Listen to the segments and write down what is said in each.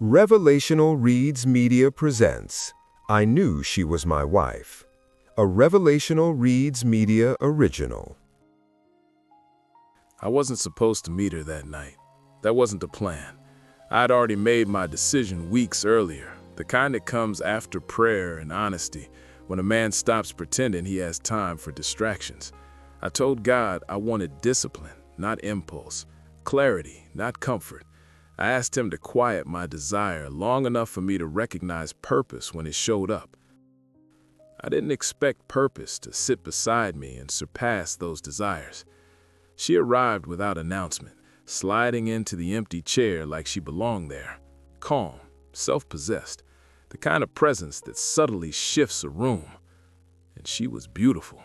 Revelational Reads Media presents I Knew She Was My Wife, a Revelational Reads Media original. I wasn't supposed to meet her that night. That wasn't the plan. I'd already made my decision weeks earlier, the kind that comes after prayer and honesty, when a man stops pretending he has time for distractions. I told God I wanted discipline, not impulse, clarity, not comfort. I asked him to quiet my desire long enough for me to recognize purpose when it showed up. I didn't expect purpose to sit beside me and surpass those desires. She arrived without announcement, sliding into the empty chair like she belonged there, calm, self-possessed, the kind of presence that subtly shifts a room. And she was beautiful,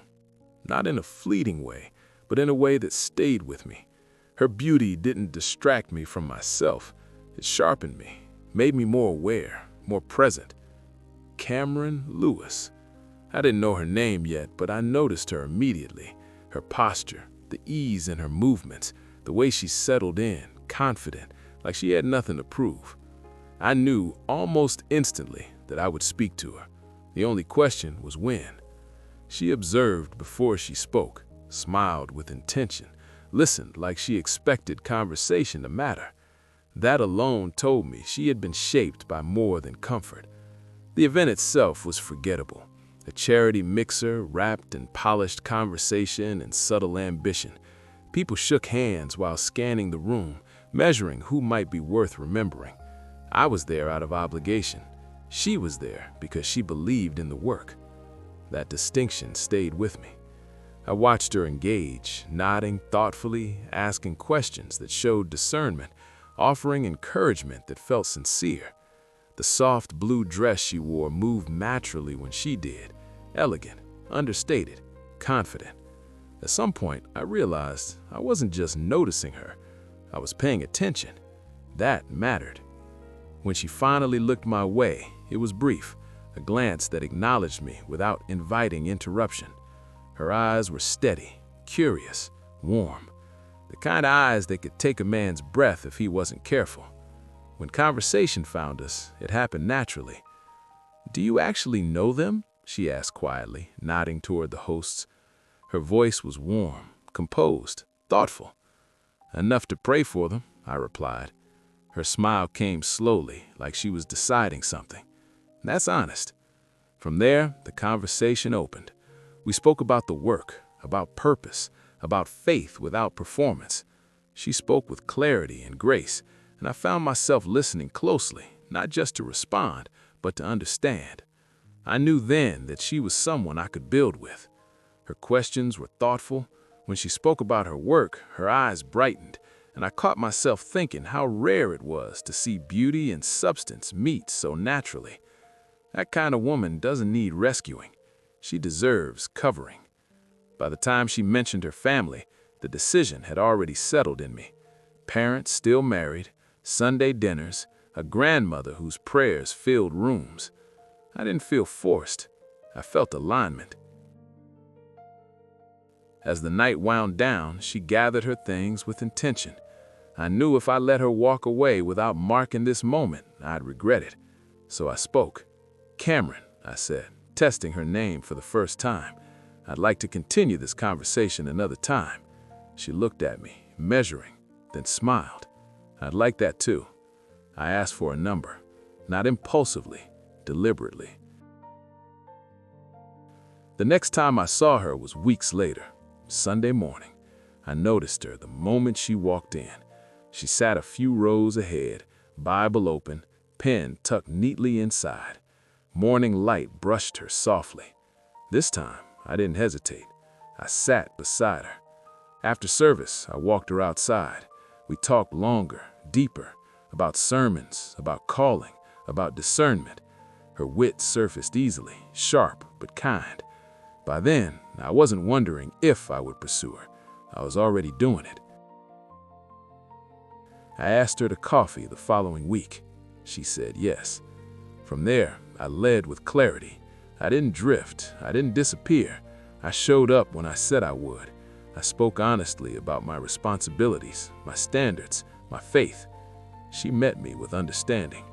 not in a fleeting way, but in a way that stayed with me. Her beauty didn't distract me from myself. It sharpened me, made me more aware, more present. Cameron Lewis. I didn't know her name yet, but I noticed her immediately. Her posture, the ease in her movements, the way she settled in, confident, like she had nothing to prove. I knew almost instantly that I would speak to her. The only question was when. She observed before she spoke, smiled with intention, listened like she expected conversation to matter. That alone told me she had been shaped by more than comfort. The event itself was forgettable. A charity mixer wrapped in polished conversation and subtle ambition. People shook hands while scanning the room, measuring who might be worth remembering. I was there out of obligation. She was there because she believed in the work. That distinction stayed with me. I watched her engage, nodding thoughtfully, asking questions that showed discernment, offering encouragement that felt sincere. The soft blue dress she wore moved naturally when she did, elegant, understated, confident. At some point, I realized I wasn't just noticing her, I was paying attention. That mattered. When she finally looked my way, it was brief, a glance that acknowledged me without inviting interruption. Her eyes were steady, curious, warm, the kind of eyes that could take a man's breath if he wasn't careful. When conversation found us, it happened naturally. "Do you actually know them?" she asked quietly, nodding toward the hosts. Her voice was warm, composed, thoughtful. "Enough to pray for them," I replied. Her smile came slowly, like she was deciding something. That's honest. From there, the conversation opened. We spoke about the work, about purpose, about faith without performance. She spoke with clarity and grace, and I found myself listening closely, not just to respond, but to understand. I knew then that she was someone I could build with. Her questions were thoughtful. When she spoke about her work, her eyes brightened, and I caught myself thinking how rare it was to see beauty and substance meet so naturally. That kind of woman doesn't need rescuing. She deserves covering. By the time she mentioned her family, the decision had already settled in me. Parents still married, Sunday dinners, a grandmother whose prayers filled rooms. I didn't feel forced. I felt alignment. As the night wound down, she gathered her things with intention. I knew if I let her walk away without marking this moment, I'd regret it. So I spoke. "Cameron," I said, testing her name for the first time. "I'd like to continue this conversation another time." She looked at me, measuring, then smiled. "I'd like that too." I asked for a number, not impulsively, deliberately. The next time I saw her was weeks later, Sunday morning. I noticed her the moment she walked in. She sat a few rows ahead, Bible open, pen tucked neatly inside. Morning light brushed her softly. This time, I didn't hesitate. I sat beside her. After service, I walked her outside. We talked longer, deeper, about sermons, about calling, about discernment. Her wit surfaced easily, sharp but kind. By then, I wasn't wondering if I would pursue her. I was already doing it. I asked her to coffee the following week. She said yes. From there, I led with clarity. I didn't drift. I didn't disappear. I showed up when I said I would. I spoke honestly about my responsibilities, my standards, my faith. She met me with understanding.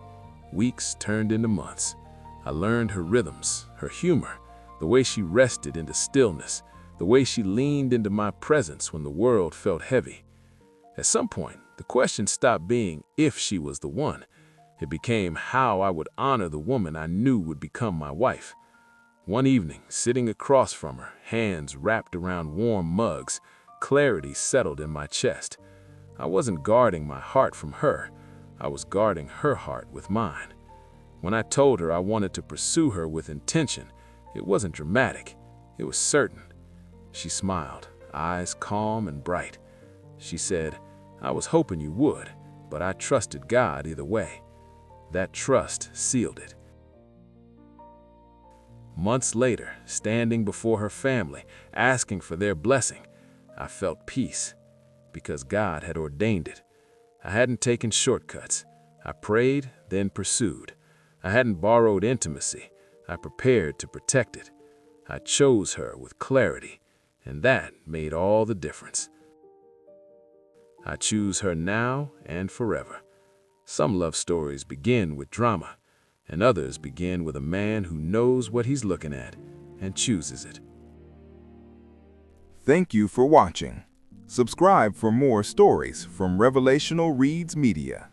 Weeks turned into months. I learned her rhythms, her humor, the way she rested into stillness, the way she leaned into my presence when the world felt heavy. At some point, the question stopped being if she was the one. It became how I would honor the woman I knew would become my wife. One evening, sitting across from her, hands wrapped around warm mugs, clarity settled in my chest. I wasn't guarding my heart from her. I was guarding her heart with mine. When I told her I wanted to pursue her with intention, it wasn't dramatic. It was certain. She smiled, eyes calm and bright. She said, "I was hoping you would, but I trusted God either way." That trust sealed it. Months later, standing before her family, asking for their blessing, I felt peace, because God had ordained it. I hadn't taken shortcuts. I prayed, then pursued. I hadn't borrowed intimacy. I prepared to protect it. I chose her with clarity, and that made all the difference. I choose her now and forever. Some love stories begin with drama, and others begin with a man who knows what he's looking at and chooses it. Thank you for watching. Subscribe for more stories from Revelational Reads Media.